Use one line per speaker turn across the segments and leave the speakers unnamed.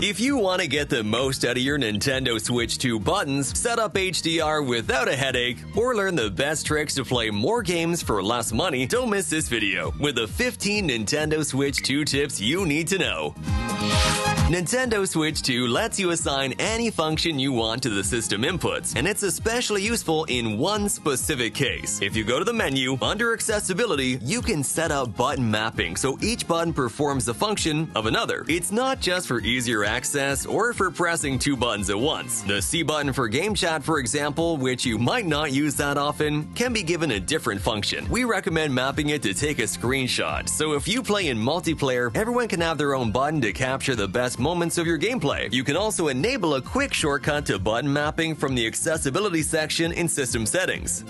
If you want to get the most out of your Nintendo Switch 2 buttons, set up HDR without a headache, or learn the best tricks to play more games for less money, don't miss this video with the 15 Nintendo Switch 2 tips you need to know. Nintendo Switch 2 lets you assign any function you want to the system inputs, and it's especially useful in one specific case. If you go to the menu, under Accessibility, you can set up button mapping so each button performs the function of another. It's not just for easier access or for pressing two buttons at once. The C button for game chat, for example, which you might not use that often, can be given a different function. We recommend mapping it to take a screenshot, so if you play in multiplayer, everyone can have their own button to capture the best moments of your gameplay. You can also enable a quick shortcut to button mapping from the accessibility section in System Settings.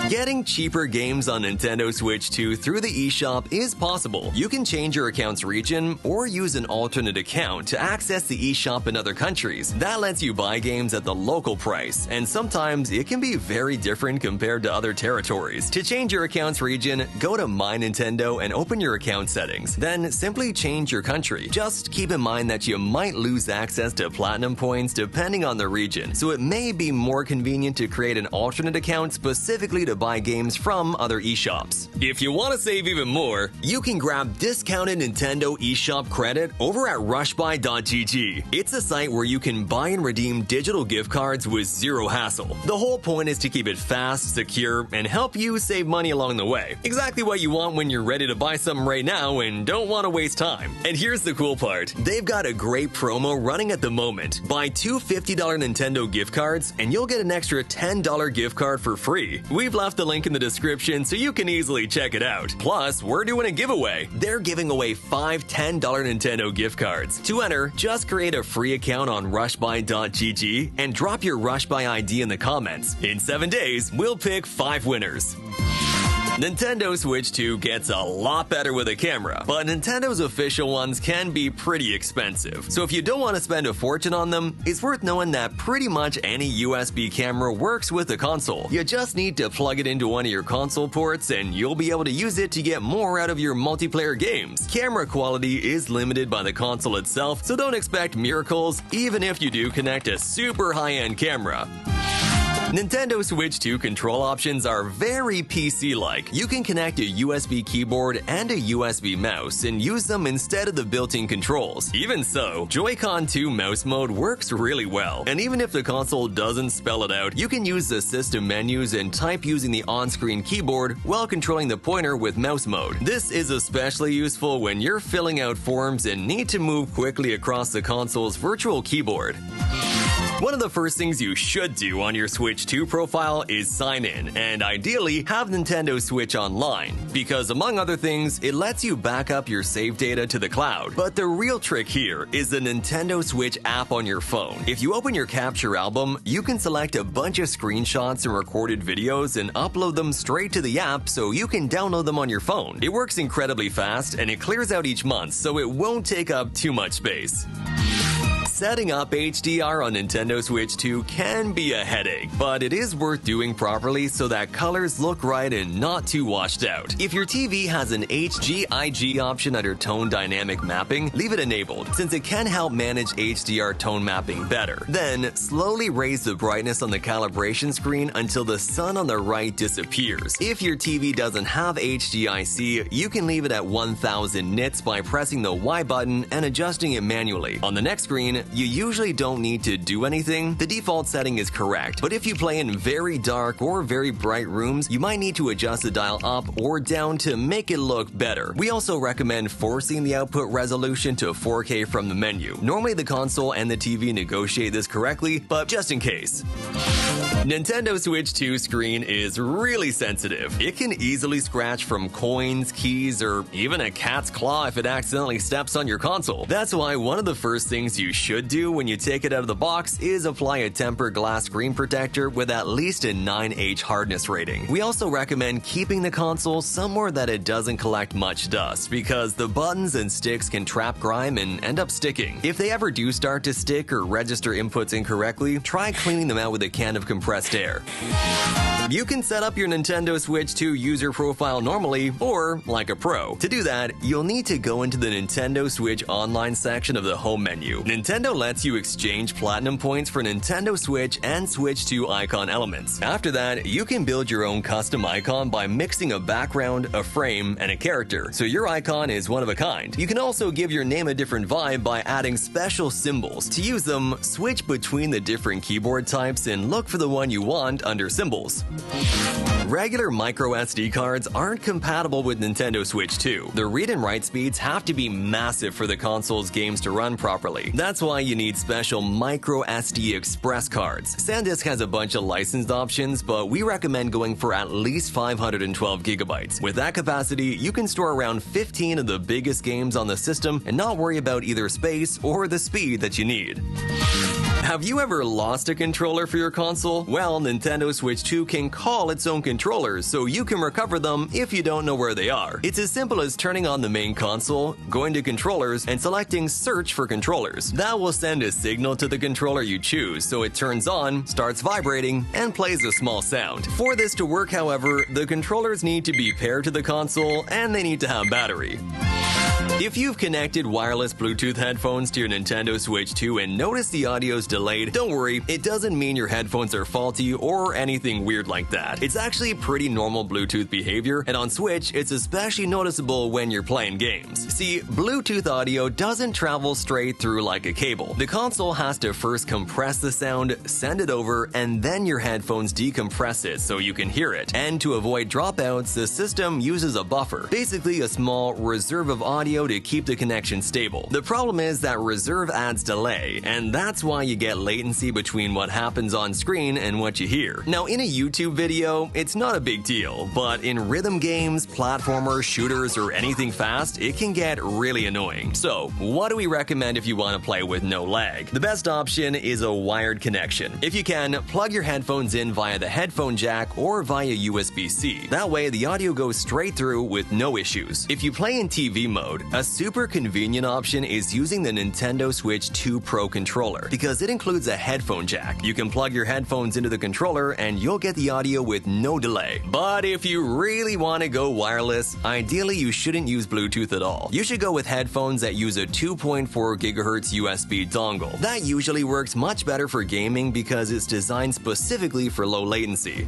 Getting cheaper games on Nintendo Switch 2 through the eShop is possible. You can change your account's region or use an alternate account to access the eShop in other countries. That lets you buy games at the local price, and sometimes it can be very different compared to other territories. To change your account's region, go to My Nintendo and open your account settings. Then simply change your country. Just keep in mind that you might lose access to Platinum points depending on the region, so it may be more convenient to create an alternate account specifically to buy games from other eShops. If you want to save even more, you can grab discounted Nintendo eShop credit over at Rushbuy.gg. It's a site where you can buy and redeem digital gift cards with zero hassle. The whole point is to keep it fast, secure, and help you save money along the way. Exactly what you want when you're ready to buy something right now and don't want to waste time. And here's the cool part. They've got a great promo running at the moment. Buy two $50 Nintendo gift cards and you'll get an extra $10 gift card for free. We've left the link in the description so you can easily check it out. Plus, we're doing a giveaway. They're giving away 5 $10 Nintendo gift cards. To enter, just create a free account on rushbuy.gg and drop your Rushbuy ID in the comments. In 7 days, we'll pick 5 winners. Nintendo Switch 2 gets a lot better with a camera, but Nintendo's official ones can be pretty expensive. So if you don't want to spend a fortune on them, it's worth knowing that pretty much any USB camera works with the console. You just need to plug it into one of your console ports and you'll be able to use it to get more out of your multiplayer games. Camera quality is limited by the console itself, so don't expect miracles even if you do connect a super high-end camera. Nintendo Switch 2 control options are very PC-like. You can connect a USB keyboard and a USB mouse and use them instead of the built-in controls. Even so, Joy-Con 2 mouse mode works really well, and even if the console doesn't spell it out, you can use the system menus and type using the on-screen keyboard while controlling the pointer with mouse mode. This is especially useful when you're filling out forms and need to move quickly across the console's virtual keyboard. One of the first things you should do on your Switch 2 profile is sign in, and ideally have Nintendo Switch Online, because among other things, it lets you back up your save data to the cloud. But the real trick here is the Nintendo Switch app on your phone. If you open your capture album, you can select a bunch of screenshots and recorded videos and upload them straight to the app so you can download them on your phone. It works incredibly fast and it clears out each month, so it won't take up too much space. Setting up HDR on Nintendo Switch 2 can be a headache, but it is worth doing properly so that colors look right and not too washed out. If your TV has an HGIG option under Tone Dynamic Mapping, leave it enabled, since it can help manage HDR tone mapping better. Then, slowly raise the brightness on the calibration screen until the sun on the right disappears. If your TV doesn't have HGIC, you can leave it at 1000 nits by pressing the Y button and adjusting it manually. On the next screen, you usually don't need to do anything. The default setting is correct, but if you play in very dark or very bright rooms, you might need to adjust the dial up or down to make it look better. We also recommend forcing the output resolution to 4K from the menu. Normally the console and the TV negotiate this correctly, but just in case. Nintendo Switch 2 screen is really sensitive. It can easily scratch from coins, keys, or even a cat's claw if it accidentally steps on your console. That's why one of the first things you should do when you take it out of the box is apply a tempered glass screen protector with at least a 9H hardness rating. We also recommend keeping the console somewhere that it doesn't collect much dust, because the buttons and sticks can trap grime and end up sticking. If they ever do start to stick or register inputs incorrectly, try cleaning them out with a can of compressed air. You can set up your Nintendo Switch 2 user profile normally or like a pro. To do that, you'll need to go into the Nintendo Switch Online section of the home menu. Nintendo lets you exchange Platinum points for Nintendo Switch and Switch 2 icon elements. After that, you can build your own custom icon by mixing a background, a frame, and a character, so your icon is one of a kind. You can also give your name a different vibe by adding special symbols. To use them, switch between the different keyboard types and look for the one you want under Symbols. Regular microSD cards aren't compatible with Nintendo Switch 2. The read and write speeds have to be massive for the console's games to run properly. That's why you need special microSD Express cards. SanDisk has a bunch of licensed options, but we recommend going for at least 512 gigabytes. With that capacity, you can store around 15 of the biggest games on the system and not worry about either space or the speed that you need. Have you ever lost a controller for your console? Well, Nintendo Switch 2 can call its own controllers, so you can recover them if you don't know where they are. It's as simple as turning on the main console, going to Controllers, and selecting Search for Controllers. That will send a signal to the controller you choose, so it turns on, starts vibrating, and plays a small sound. For this to work, however, the controllers need to be paired to the console, and they need to have battery. If you've connected wireless Bluetooth headphones to your Nintendo Switch 2 and notice the audio's delayed, don't worry, it doesn't mean your headphones are faulty or anything weird like that. It's actually pretty normal Bluetooth behavior, and on Switch, it's especially noticeable when you're playing games. See, Bluetooth audio doesn't travel straight through like a cable. The console has to first compress the sound, send it over, and then your headphones decompress it so you can hear it. And to avoid dropouts, the system uses a buffer, basically a small reserve of audio to keep the connection stable. The problem is that reserve adds delay, and that's why you get latency between what happens on screen and what you hear. Now, in a YouTube video, it's not a big deal, but in rhythm games, platformers, shooters, or anything fast, it can get really annoying. So, what do we recommend if you want to play with no lag? The best option is a wired connection. If you can, plug your headphones in via the headphone jack or via USB-C. That way, the audio goes straight through with no issues. If you play in TV mode, a super convenient option is using the Nintendo Switch 2 Pro controller because it includes a headphone jack. You can plug your headphones into the controller and you'll get the audio with no delay. But if you really want to go wireless, ideally you shouldn't use Bluetooth at all. You should go with headphones that use a 2.4 GHz USB dongle. That usually works much better for gaming because it's designed specifically for low latency.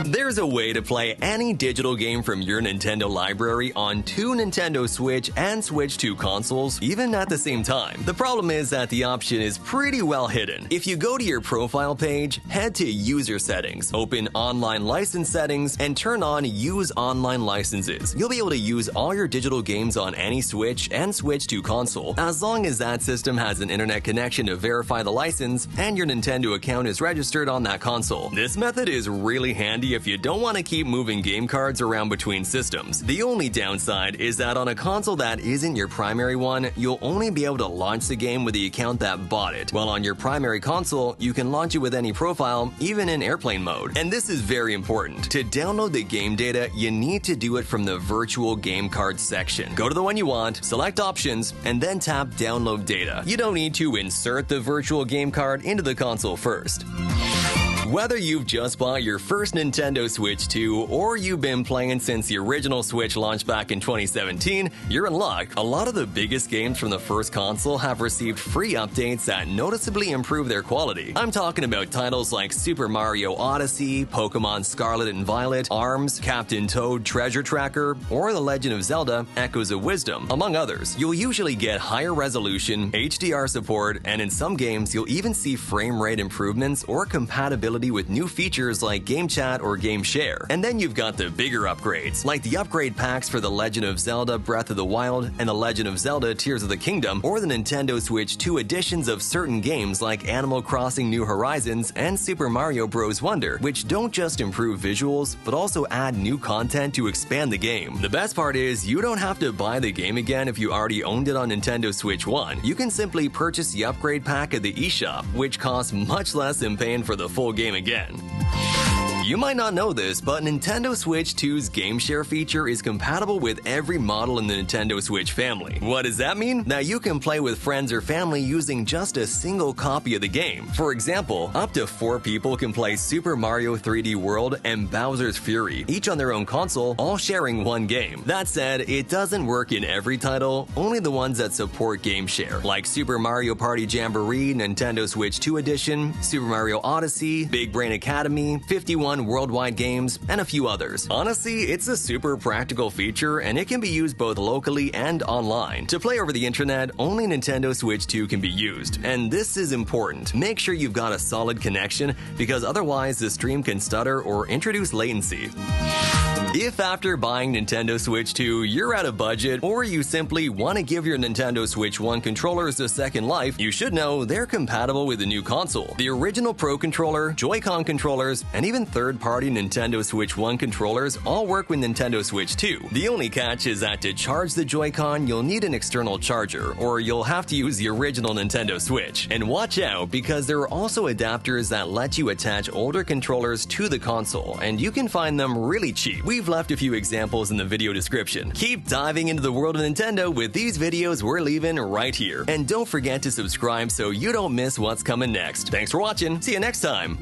There's a way to play any digital game from your Nintendo library on two Nintendo Switch and Switch 2 consoles, even at the same time. The problem is that the option is pretty well hidden. If you go to your profile page, head to User Settings, open Online License Settings, and turn on Use Online Licenses. You'll be able to use all your digital games on any Switch and Switch 2 console, as long as that system has an internet connection to verify the license and your Nintendo account is registered on that console. This method is really handy if you don't want to keep moving game cards around between systems. The only downside is that on a console that isn't your primary one, you'll only be able to launch the game with the account that bought it, while on your primary console, you can launch it with any profile, even in airplane mode. And this is very important. To download the game data, you need to do it from the virtual game card section. Go to the one you want, select Options, and then tap Download Data. You don't need to insert the virtual game card into the console first. Whether you've just bought your first Nintendo Switch 2 or you've been playing since the original Switch launched back in 2017, you're in luck. A lot of the biggest games from the first console have received free updates that noticeably improve their quality. I'm talking about titles like Super Mario Odyssey, Pokemon Scarlet and Violet, ARMS, Captain Toad Treasure Tracker, or The Legend of Zelda Echoes of Wisdom, among others. You'll usually get higher resolution, HDR support, and in some games you'll even see frame rate improvements or compatibility with new features like Game Chat or Game Share. And then you've got the bigger upgrades, like the upgrade packs for The Legend of Zelda Breath of the Wild and The Legend of Zelda Tears of the Kingdom, or the Nintendo Switch 2 editions of certain games like Animal Crossing New Horizons and Super Mario Bros. Wonder, which don't just improve visuals, but also add new content to expand the game. The best part is, you don't have to buy the game again if you already owned it on Nintendo Switch 1. You can simply purchase the upgrade pack at the eShop, which costs much less than paying for the full game again. You might not know this, but Nintendo Switch 2's Game Share feature is compatible with every model in the Nintendo Switch family. What does that mean? Now you can play with friends or family using just a single copy of the game. For example, up to 4 people can play Super Mario 3D World and Bowser's Fury, each on their own console, all sharing one game. That said, it doesn't work in every title, only the ones that support Game Share, like Super Mario Party Jamboree, Nintendo Switch 2 Edition, Super Mario Odyssey, Big Brain Academy, 51 Worldwide Games, and a few others. Honestly, it's a super practical feature and it can be used both locally and online. To play over the internet, only Nintendo Switch 2 can be used, and this is important. Make sure you've got a solid connection because otherwise the stream can stutter or introduce latency. If after buying Nintendo Switch 2 you're out of budget, or you simply want to give your Nintendo Switch 1 controllers a second life, you should know they're compatible with the new console. The original Pro Controller, Joy-Con controllers, and even third-party Nintendo Switch 1 controllers all work with Nintendo Switch 2. The only catch is that to charge the Joy-Con, you'll need an external charger, or you'll have to use the original Nintendo Switch. And watch out, because there are also adapters that let you attach older controllers to the console, and you can find them really cheap. We've left a few examples in the video description. Keep diving into the world of Nintendo with these videos we're leaving right here. And don't forget to subscribe so you don't miss what's coming next. Thanks for watching. See you next time.